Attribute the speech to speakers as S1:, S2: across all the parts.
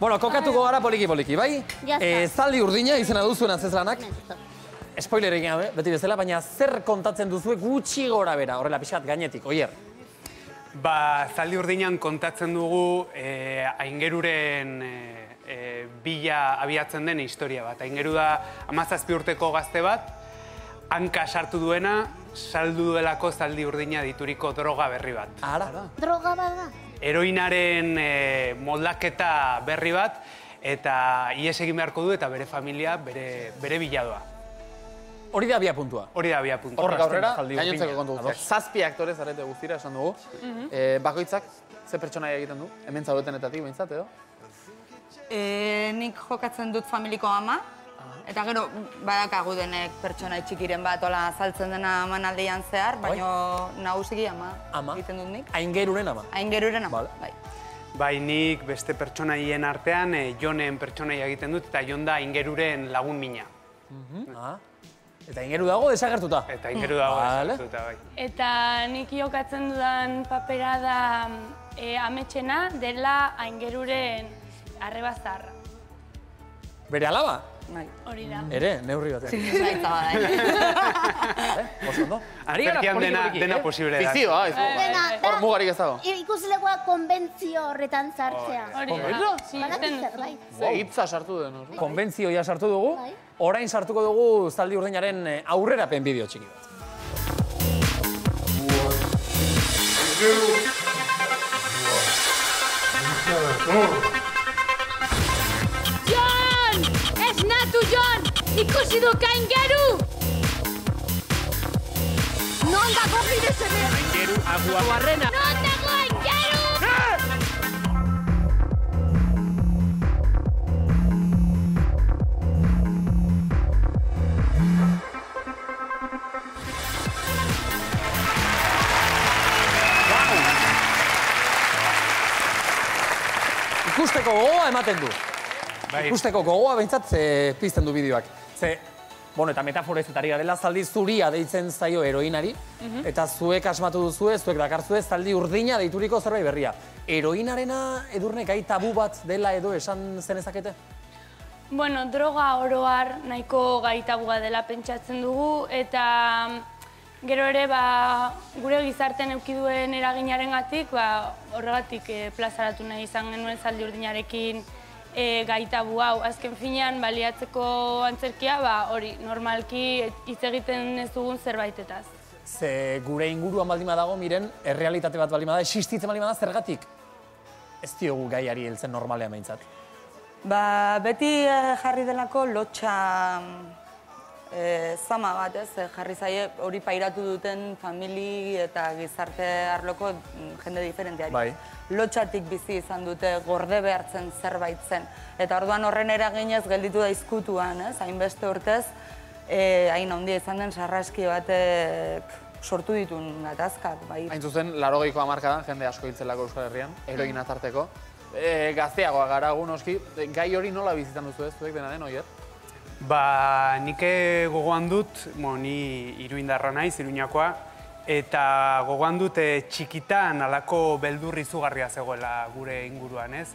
S1: Bueno, kokatuko gara poliki, bai? Zaldi urdina izena duzuen antzezlanak. Spoiler egin gabe, beti bezala, baina zer kontatzen duzue gutxi gora bera, horrela pixat gainetik, Oier?
S2: Ba, Zaldi urdinan kontatzen dugu Aingeruren bila abiatzen den historia bat. Aingeru da 17 urteko gazte bat, hanka sartu duena, saldu duelako Zaldi urdina dituriko droga berri bat.
S1: Ara?
S3: Droga bat da?
S2: Heroinaren moldaketa berri bat, eta ihes egin beharko du eta bere familia bere biladoa.
S1: Hori da abia puntua.
S2: Hori da abia puntua.
S4: Horrek aurrera, gainontzeko kontu guztiak. 7 aktore zarete guztira, esan dugu. Bakoitzak, ze pertsonaia egiten du? Hemen zaudetenetatik, behintzat, edo?
S5: Nik jokatzen dut familiko ama, eta gero badakagu denek pertsona txikiren bat ola azaltzen dena emanaldian zehar, baina nagusiki ama egiten dut nik.
S1: Aingeruren ama?
S5: Aingeruren ama, bai.
S2: Bai, nik beste pertsonaien artean Jonen pertsonaia egiten dut, eta Jon da Aingeruren lagun mina.
S1: Eta Aingeru dago desagertuta?
S2: Eta Aingeru dago desagertuta, bai.
S6: Eta nik jokatzen dudan papera da ametxena dela Aingeruren arreba zaharra.
S1: Bere alaba?
S5: Bai.
S6: Hori da.
S1: Ere, neurri batean.
S5: Zaitza bada,
S1: Oso, no?
S2: Azterkian dena posible da.
S4: Fikzioa, hor mugarik ez dago.
S3: Ikuslegoa konbentzio horretan sartzea.
S6: Hori da.
S4: Hitza sartu den.
S1: Konbentzioia sartu dugu, orain sartuko dugu Zaldi urdinaren aurrerapen bideo txiki bat.
S7: Jon! Esnatu, Jon! Ikusi duk Aingeru! Non dago bide zebe?
S1: Aingeru, aguarrena!
S7: Non dago Aingeru!
S1: Ikusteko gogoa ematen du. Ikusteko gogoa behintzat pizten du bideoak. Eta metaforezetari garela, Zaldi zuria deitzen zaio heroinari, eta zuek asmatu duzue, zuek dakarzue, Zaldi urdina deituriko zerbait berria. Heroinarena edurne gai tabu bat dela edo esan zenezakete?
S6: Bueno, droga oroar nahiko gai tabua dela pentsatzen dugu, eta gero ere gure gizartean eukiduen eraginarengatik, horregatik plazaratu nahi izan genuen Zaldi urdinarekin gai tabu hau. Azken finean, baliatzeko antzerkia, hori, normalki hitz egiten ez dugun zerbaitetaz.
S1: Ze gure inguruan baldin badago, miren, errealitate bat baldin bada, existitzen baldin bada, zergatik? Ez diogu gaiari heltzen normalean behintzat.
S5: Beti jarri delako lotxa zama bat, jarri zaie hori pairatu duten famili eta gizarte arloko jende diferenteari.
S1: Bai.
S5: Lotxatik bizi izan dute gorde behartzen zerbait zen. Eta orduan horren eraginez gelditu da izkutuan, hainbeste urtez, hain handia izan den sarraski batek sortu ditun gatazkak.
S4: Hain zuzen, 80ko hamarkadan jende asko hiltzelako Euskal Herrian, heroina tarteko. Gazteagoa gara noski, gai hori nola bizitan duzu ez, zuek dena den, Oier?
S2: Nik gogoan dut, ni iruindarra naiz, iruñakoa, eta gogoan dut txikitan alako beldur izugarria zegoela gure inguruan, ez?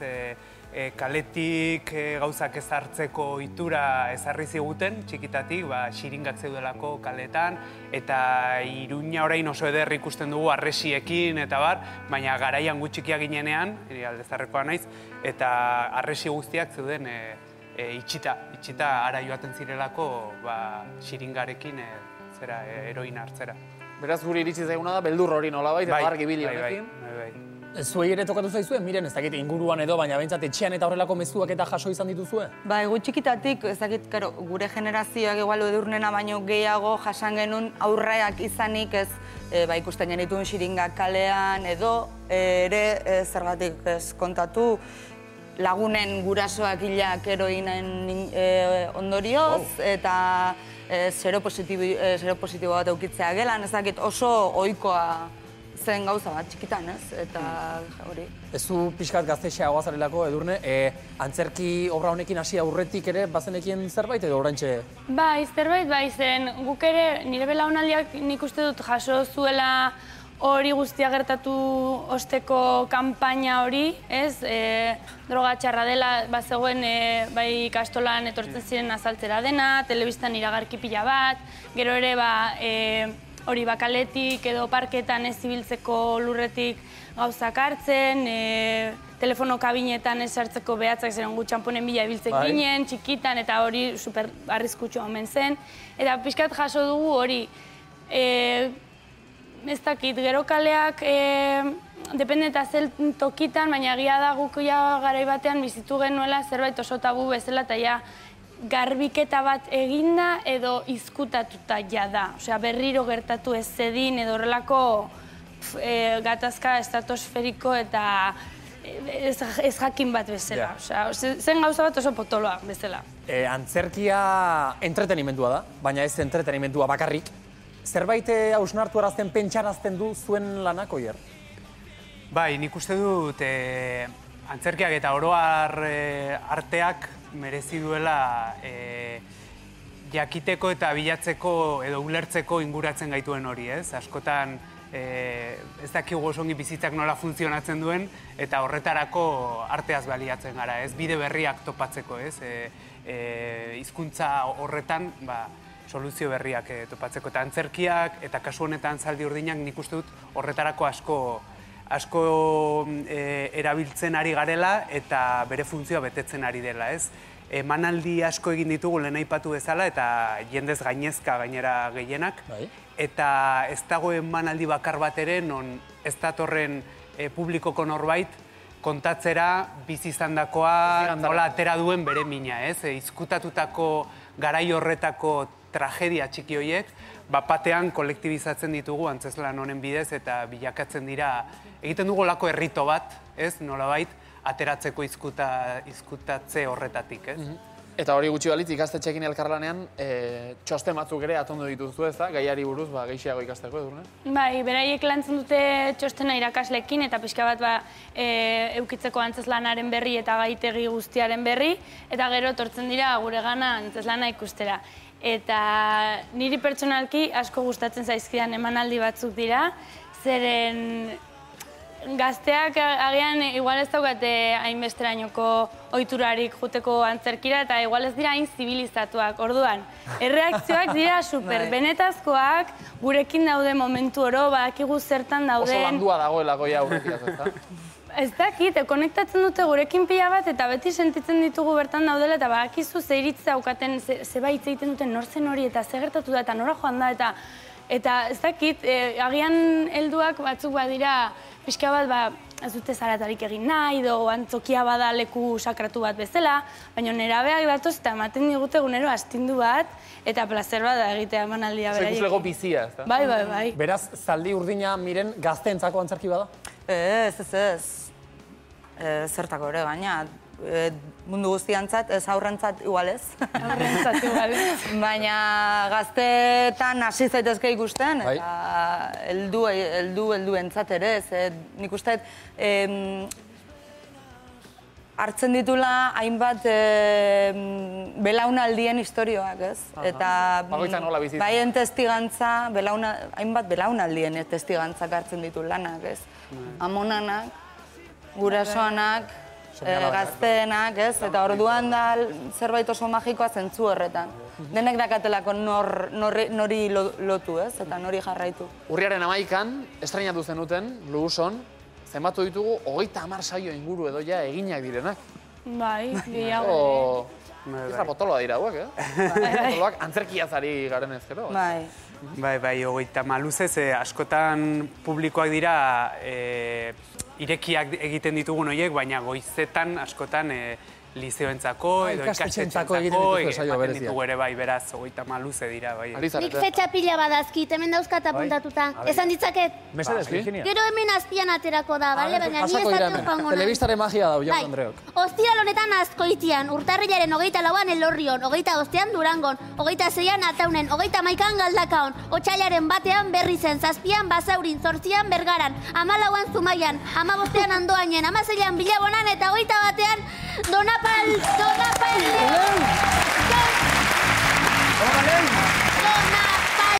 S2: Kaletik gauzak ezartzeko itura ezarri ziguten, txikitatik, xiringak zeudelako kaletan, eta Iruña orain oso eder ikusten dugu arresiekin eta baina garaian gutxikia ginenean, aldezarrekoa naiz, eta arresi guztiak zeuden itxita ara joaten zirelako xiringarekin heroina hartzera.
S4: Beraz, guri iritsi zaiguna da, beldur hori nolabait, eta argi bili honekin.
S1: Zuei ere tokatu zaizue, miren, ez dakit inguruan edo, baina behintzat etxean eta horrelako mezuak eta jaso izan dituzue?
S5: Egu txikitatik, ez dakit, gure generazioak igual edurnena baino gehiago jasan genuen aurreak izanik ez ikusten genituen xiringak kalean edo ere zergatik ez kontatu lagunen gurasoak hilak heroinen ondorioz eta seropositibo bat eukitzea gelan, ez dakit oso ohikoa zen gauza bat txikitan, ez? Eta hori.
S1: Ez du pixkat gaztexeagoa zarelako, Edurne, antzerki obra honekin hasi aurretik ere bazenekien zerbait edo oraintxe?
S6: Bai, zerbait bai zen. Guk ere nire belaunaldiak nik uste dut jaso zuela hori guztia gertatu osteko kanpaina hori, ez? Droga txarra dela, bazegoen bai ikastolan etortzen ziren azaltzera dena, telebistan iragarki pila bat, gero ere hori bakaletik edo parketan ez ibiltzeko lurretik gauzak hartzen, telefono kabinetan ez hartzeko behatzak ziren gu txamponen bila ibiltzen ginen, txikitan, eta hori super arriskutsua omen zen. Eta pixkat jaso dugu hori, ez dakit, gero kaleak dependeta zel tokitan, baina egia da guk garai batean bizitu genuela zerbait oso tabu bezala eta ja garbiketa bat eginda edo izkutatuta ja da. Osea, berriro gertatu ez zedin edo horrelako gatazka estratosferiko eta ez jakin bat bezala. Osea, zen gauza bat oso potoloa bezala.
S1: Antzerkia entretenimendua da, baina ez entretenimendua bakarrik. Zerbait hausnartu arazten, pentsarazten du zuen lanak, Oier?
S2: Bai, nik uste dut antzerkiak eta oroar arteak merezi duela jakiteko eta bilatzeko edo ulertzeko inguratzen gaituen hori, ez? Askotan ez dakigu oso ongi bizitzak nola funtzionatzen duen eta horretarako arteaz baliatzen gara, ez? Bide berriak topatzeko, ez? Hizkuntza horretan, soluzio berriak topatzeko eta antzerkiak eta kasu honetan Zaldi Urdinak nik uste dut horretarako asko erabiltzen ari garela eta bere funtzioa betetzen ari dela, ez? Emanaldi asko egin ditugu lehen aipatu bezala eta jendez gainezka gainera gehienak eta ez dago emanaldi bakar bat ere non ez datorren publikoko norbait kontatzera bizi izandakoa nola atera duen bere mina, ez? Izkutatutako garai horretako tragedia txiki horiek, batean kolektibizatzen ditugu antzezlan honen bidez eta bilakatzen dira, egiten dugu lako errito bat, ez, nolabait, ateratzeko izkutatze horretatik, ez?
S4: Eta hori gutxi balitz ikastetxeekin elkarlanean, txosten batzuk ere atondo dituzu ez da, gaiari buruz, gehiago ikasteko edurne?
S6: Bai, beraiek lantzen dute txostena irakaslekin eta pixka bat eukitzeko antzezlanaren berri eta gaitegi guztiaren berri, eta gero etortzen dira gure gana antzezlana ikustera. Eta niri pertsonalki asko gustatzen zaizkidan emanaldi batzuk dira, zeren gazteak agian igual ez daukate hainbesterainoko ohiturarik juteko antzerkira eta igual ez dira hain zibilizatuak. Orduan, erreakzioak dira super benetazkoak, gurekin daude momentu oro, badakigu zertan dauden.
S4: Oso landua dagoela goia aurretiaz, ez da?
S6: Ez dakit, konektatzen dute gurekin pila bat eta beti sentitzen ditugu bertan daudela eta badakizu ze iritz daukaten, ze baitz egiten duten nor zen hori eta ze gertatu da eta nora joan da eta ez dakit, agian helduak batzuk badira pixka bat ez dute zaratarik egin nahi edo antzokia bada leku sakratu bat bezala, baina nerabeak datoz eta ematen digute gunero astindu bat eta plazer bat da egitea emanaldia beraiekin.
S4: Ikuslego bizia, ez da?
S6: Bai.
S1: Beraz, Zaldi Urdina miren gazteentzako antzerki bada?
S5: Ez. Zertako ere, baina mundu guztiantzat, ez aurrentzat igualez.
S6: Aurrentzat igualez.
S5: Baina gazteetan hasi zaitezke ikusten, eta helduentzat ere, nik uste hartzen ditula hainbat belaunaldien istorioak, ez? Eta baien testigantza, hainbat belaunaldien testigantzak hartzen ditu lanak, ez? Amonanak, gurasoanak, gazteenak, ez? Eta orduan da zerbait oso magikoa zentzu horretan. Denek dakatelako nori lotu, ez? Eta nori jarraitu.
S4: Urriaren 11an, estrainatu zenuten, Luuson, zenbatu ditugu 30 saio inguru edo ja eginak direnak.
S6: Bai, gehiago.
S4: Ez da potoloa dira hauek, Potoloak antzerkiaz ari garen ezkero.
S5: Bai.
S2: Bai, 30 luzez, askotan publikoak dira irekiak egiten ditugun horiek, baina goizetan askotan lizeoentzako edo ikastetxentzako ematen ditugu ere bai, beraz, 30 luze dira.
S3: Nik fetxa pila badazkit, hemen dauzkat apuntatuta. Esan ditzaket?
S1: Mesedez, Virginia.
S3: Gero hemen azpian aterako da, bale? Baina ni ezatu joango nahi.
S1: Telebistaren magia da, Jaun Andreok.
S3: Ostiral honetan Azkoitian, urtarrilaren 24an Elorrion, 25an Durangon, 26an Ataunen, 31an Galdakaon, otsailaren 1ean Berrizen, 7an Basaurin, 8an Bergaran, 14an Zumaian, 15an Andoainen, 16an Bilabonan eta 21an Donapal!
S1: Donapal!